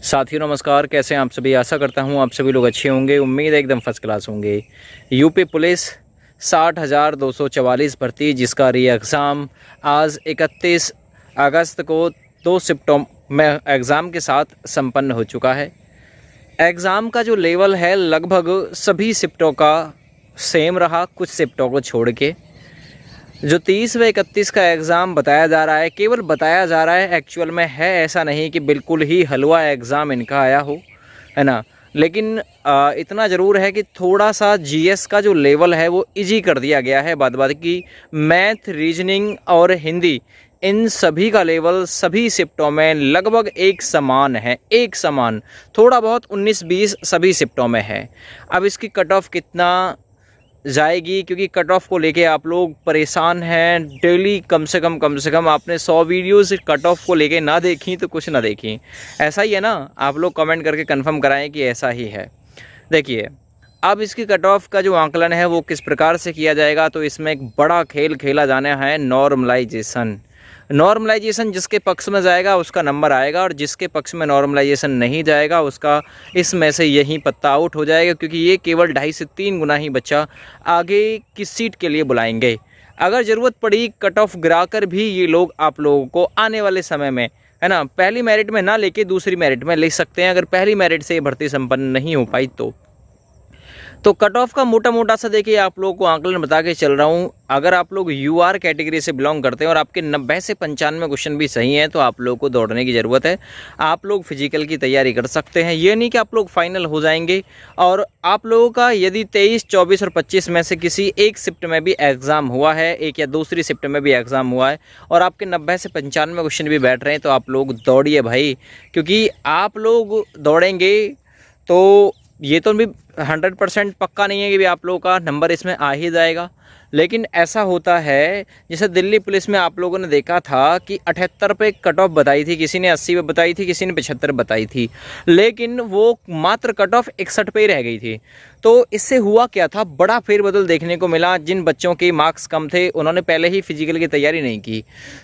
साथियों नमस्कार, कैसे हैं आप सभी। आशा करता हूं आप सभी लोग अच्छे होंगे। उम्मीद है एकदम फर्स्ट क्लास होंगे। यूपी पुलिस 60,244 भर्ती, जिसका री एग्ज़ाम आज 31 अगस्त को 2 शिफ्टों में एग्ज़ाम के साथ संपन्न हो चुका है। एग्ज़ाम का जो लेवल है लगभग सभी शिफ्टों का सेम रहा, कुछ शिफ्टों को छोड़ के। जो 30 व 31 का एग्ज़ाम बताया जा रहा है, केवल बताया जा रहा है, एक्चुअल में है ऐसा नहीं कि बिल्कुल ही हलवा एग्ज़ाम इनका आया हो, है ना। लेकिन इतना ज़रूर है कि थोड़ा सा जीएस का जो लेवल है वो इजी कर दिया गया है। बाद की मैथ, रीजनिंग और हिंदी, इन सभी का लेवल सभी शिफ्टों में लगभग एक समान है, एक समान। थोड़ा बहुत 19-20 सभी शिफ्टों में है। अब इसकी कट ऑफ कितना जाएगी, क्योंकि कट ऑफ को लेके आप लोग परेशान हैं। डेली कम से कम आपने 100 वीडियोस कट ऑफ को लेके ना देखी तो कुछ ना देखी। ऐसा ही है ना, आप लोग कमेंट करके कंफर्म कराएं कि ऐसा ही है। देखिए, अब इसकी कट ऑफ का जो आंकलन है वो किस प्रकार से किया जाएगा, तो इसमें एक बड़ा खेल खेला जाना है, नॉर्मलाइजेशन। नॉर्मलाइजेशन जिसके पक्ष में जाएगा उसका नंबर आएगा, और जिसके पक्ष में नॉर्मलाइजेशन नहीं जाएगा उसका इसमें से यही पत्ता आउट हो जाएगा, क्योंकि ये केवल 2.5 से 3 गुना ही बच्चा आगे की सीट के लिए बुलाएंगे। अगर ज़रूरत पड़ी कट ऑफ गिराकर भी ये लोग आप लोगों को आने वाले समय में, है ना, पहली मेरिट में ना लेके दूसरी मेरिट में ले सकते हैं, अगर पहली मेरिट से ये भर्ती संपन्न नहीं हो पाई तो कट ऑफ का मोटा सा देखिए आप लोगों को आंकलन बता के चल रहा हूँ। अगर आप लोग यूआर कैटेगरी से बिलोंग करते हैं और आपके 90 से 95 क्वेश्चन भी सही हैं तो आप लोगों को दौड़ने की ज़रूरत है। आप लोग फिजिकल की तैयारी कर सकते हैं। ये नहीं कि आप लोग फाइनल हो जाएंगे। और आप लोगों का यदि 23, 24 और 25 में से किसी एक शिफ्ट में भी एग्ज़ाम हुआ है, एक या दूसरी शिफ्ट में भी एग्ज़ाम हुआ है, और आपके 90 से 95 क्वेश्चन भी बैठ रहे हैं, तो आप लोग दौड़िए भाई, क्योंकि आप लोग दौड़ेंगे तो ये तो भी 100% पक्का नहीं है कि भी आप लोगों का नंबर इसमें आ ही जाएगा। लेकिन ऐसा होता है, जैसे दिल्ली पुलिस में आप लोगों ने देखा था कि 78 पे कट ऑफ बताई थी, किसी ने 80 पे बताई थी, किसी ने 75 बताई थी, लेकिन वो मात्र कट ऑफ 61 पे ही रह गई थी। तो इससे हुआ क्या था, बड़ा फेरबदल देखने को मिला। जिन बच्चों के मार्क्स कम थे उन्होंने पहले ही फिजिकल की तैयारी नहीं की।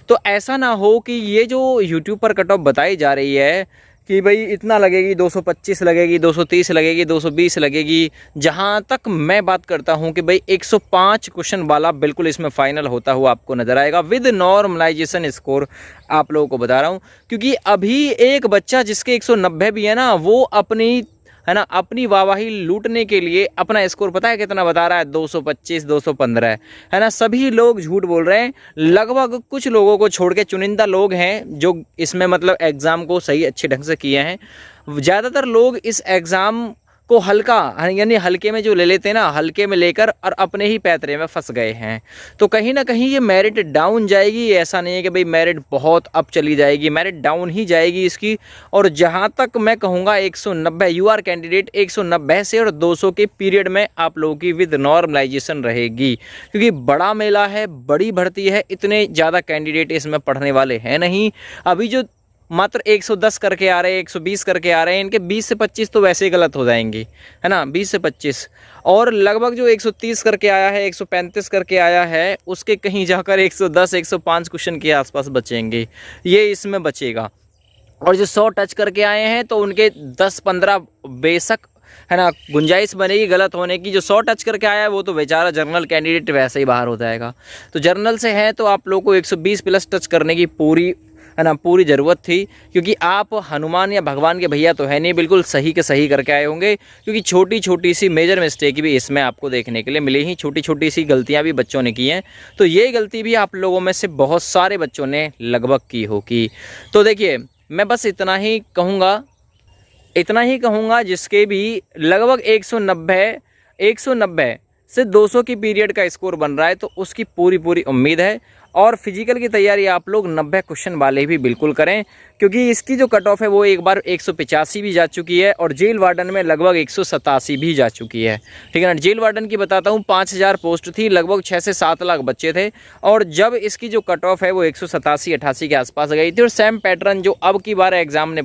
तो ऐसा ना हो कि ये जो यूट्यूब पर कट ऑफ बताई जा रही है कि भाई इतना लगेगी, 225 लगेगी, 230 लगेगी, 220 लगेगी। जहां तक मैं बात करता हूं कि भाई 105 क्वेश्चन वाला बिल्कुल इसमें फाइनल होता हुआ आपको नज़र आएगा, विद नॉर्मलाइजेशन स्कोर आप लोगों को बता रहा हूं। क्योंकि अभी एक बच्चा जिसके 190 भी है ना, वो अपनी, है ना, अपनी वाहवाही लूटने के लिए अपना स्कोर पता है कितना बता रहा है, 225, 215, है ना। सभी लोग झूठ बोल रहे हैं। लगभग कुछ लोगों को छोड़ के चुनिंदा लोग हैं जो इसमें मतलब एग्ज़ाम को सही अच्छे ढंग से किए हैं। ज़्यादातर लोग इस एग्ज़ाम को हल्का, यानी हल्के में जो ले लेते हैं ना, हल्के में लेकर और अपने ही पैतरे में फंस गए हैं। तो कहीं ना कहीं ये मेरिट डाउन जाएगी। ऐसा नहीं है कि भाई मेरिट बहुत अप चली जाएगी, मेरिट डाउन ही जाएगी इसकी। और जहां तक मैं कहूँगा 190 यूआर कैंडिडेट 190 से और 200 के पीरियड में आप लोगों की विद नॉर्मलाइजेशन रहेगी, क्योंकि बड़ा मेला है, बड़ी भर्ती है, इतने ज़्यादा कैंडिडेट इसमें पढ़ने वाले हैं नहीं। अभी जो मात्र 110 करके आ रहे हैं, 120 करके आ रहे हैं, इनके 20 से 25 तो वैसे ही गलत हो जाएंगे, है ना, 20 से 25। और लगभग जो 130 करके आया है, 135 करके आया है, उसके कहीं जाकर 110, 105 क्वेश्चन के आसपास बचेंगे, ये इसमें बचेगा। और जो 100 टच करके आए हैं तो उनके 10-15 बेशक, है ना, गुंजाइश बनेगी गलत होने की। जो 100 टच करके आया है वो तो बेचारा जर्नल कैंडिडेट वैसे ही बाहर हो जाएगा। तो जर्नल से है तो आप लोगों को 120 प्लस टच करने की पूरी, है ना, पूरी ज़रूरत थी, क्योंकि आप हनुमान या भगवान के भैया तो है नहीं, बिल्कुल सही के सही करके आए होंगे। क्योंकि छोटी छोटी सी मेजर मिस्टेक भी इसमें आपको देखने के लिए मिली ही, छोटी छोटी सी गलतियां भी बच्चों ने की हैं। तो ये गलती भी आप लोगों में से बहुत सारे बच्चों ने लगभग की होगी। तो देखिए, मैं बस इतना ही कहूँगा जिसके भी लगभग 190 से 200 की पीरियड का स्कोर बन रहा है तो उसकी पूरी उम्मीद है। और फिजिकल की तैयारी आप लोग 90 क्वेश्चन वाले भी बिल्कुल करें, क्योंकि इसकी जो कट ऑफ है वो एक बार 185 भी जा चुकी है, और जेल वार्डन में लगभग 187 भी जा चुकी है। ठीक है ना। जेल वार्डन की बताता हूँ, 5000 पोस्ट थी, लगभग 6 से 7 लाख बच्चे थे, और जब इसकी जो कट ऑफ है वो 187-88 के आसपास गई थी। और सेम पैटर्न जो अब की बार एग्जाम ने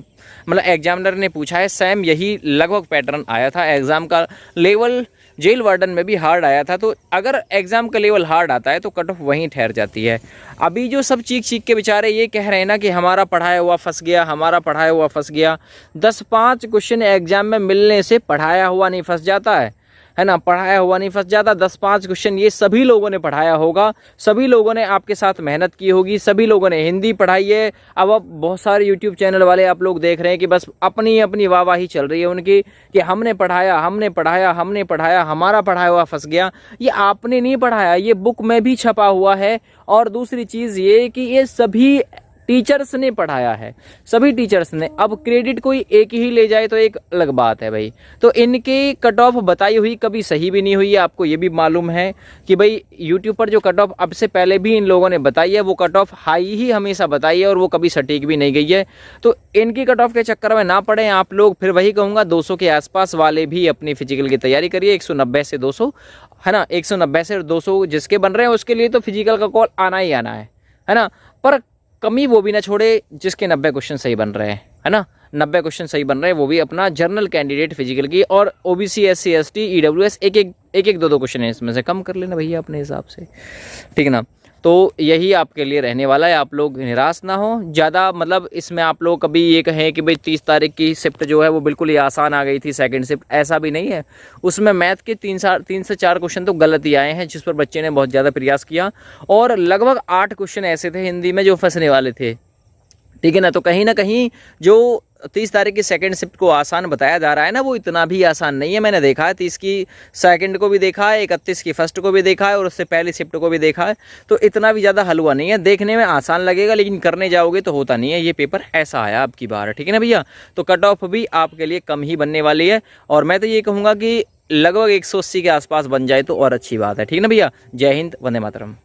मतलब एग्जामिनर ने पूछा है, सेम यही लगभग पैटर्न आया था। एग्ज़ाम का लेवल जेल वार्डन में भी हार्ड आया था, तो अगर एग्ज़ाम का लेवल हार्ड आता है तो कट ऑफ वहीं ठहर जाती है। अभी जो सब चीख चीख के बेचारे ये कह रहे हैं ना कि हमारा पढ़ाया हुआ फंस गया, हमारा पढ़ाया हुआ फंस गया। 10-5 क्वेश्चन एग्जाम में मिलने से पढ़ाया हुआ नहीं फंस जाता है ना, पढ़ाया हुआ नहीं फंस जाता। 10-5 क्वेश्चन ये सभी लोगों ने पढ़ाया होगा, सभी लोगों ने आपके साथ मेहनत की होगी, सभी लोगों ने हिंदी पढ़ाई है। अब बहुत सारे यूट्यूब चैनल वाले आप लोग देख रहे हैं कि बस अपनी अपनी वाहवाही चल रही है उनकी कि हमने पढ़ाया, हमने पढ़ाया, हमने पढ़ाया, हमारा पढ़ाया हुआ फंस गया। ये आपने नहीं पढ़ाया, ये बुक में भी छपा हुआ है। और दूसरी चीज़ ये कि ये सभी टीचर्स ने पढ़ाया है, सभी टीचर्स ने। अब क्रेडिट कोई एक ही ले जाए तो एक अलग बात है भाई। तो इनकी कट ऑफ बताई हुई कभी सही भी नहीं हुई है। आपको ये भी मालूम है कि भाई यूट्यूब पर जो कट ऑफ अब से पहले भी इन लोगों ने बताई है, वो कट ऑफ हाई ही हमेशा बताई है और वो कभी सटीक भी नहीं गई है। तो इनकी कट ऑफ के चक्कर में ना पड़े आप लोग। फिर वही कहूँगा 200 के आसपास वाले भी अपनी फिजिकल की तैयारी करिए। 190 से 200 है ना, 190 से 200 जिसके बन रहे हैं उसके लिए तो फिजिकल का कॉल आना ही आना है ना। पर कमी वो भी ना छोड़े जिसके 90 क्वेश्चन सही बन रहे हैं, है ना, 90 क्वेश्चन सही बन रहे हैं, वो भी अपना जनरल कैंडिडेट फिजिकल की। और ओबीसी, एससी, एसटी, ईडब्ल्यूएस एक 2 क्वेश्चन है इसमें से कम कर लेना भैया अपने हिसाब से, ठीक है ना। तो यही आपके लिए रहने वाला है, आप लोग निराश ना हो ज़्यादा। मतलब इसमें आप लोग कभी ये कहें कि भाई 30 तारीख की शिफ्ट जो है वो बिल्कुल ही आसान आ गई थी, सेकंड शिफ्ट, ऐसा भी नहीं है। उसमें मैथ के 3 से 4 क्वेश्चन तो गलत ही आए हैं, जिस पर बच्चे ने बहुत ज़्यादा प्रयास किया। और लगभग 8 क्वेश्चन ऐसे थे हिंदी में जो फंसने वाले थे, ठीक है ना। तो कहीं ना कहीं जो 30 तारीख की सेकंड शिफ्ट को आसान बताया जा रहा है ना, वो इतना भी आसान नहीं है। मैंने देखा है 30 की सेकंड को भी देखा है, 31 की फर्स्ट को भी देखा है और उससे पहली शिफ्ट को भी देखा है। तो इतना भी ज़्यादा हलवा नहीं है, देखने में आसान लगेगा लेकिन करने जाओगे तो होता नहीं है। ये पेपर ऐसा आया अब की बार, ठीक है ना भैया। तो कट ऑफ भी आपके लिए कम ही बनने वाली है और मैं तो ये कहूँगा कि लगभग 180 के आसपास बन जाए तो और अच्छी बात है, ठीक है ना भैया। जय हिंद, वंदे मातरम।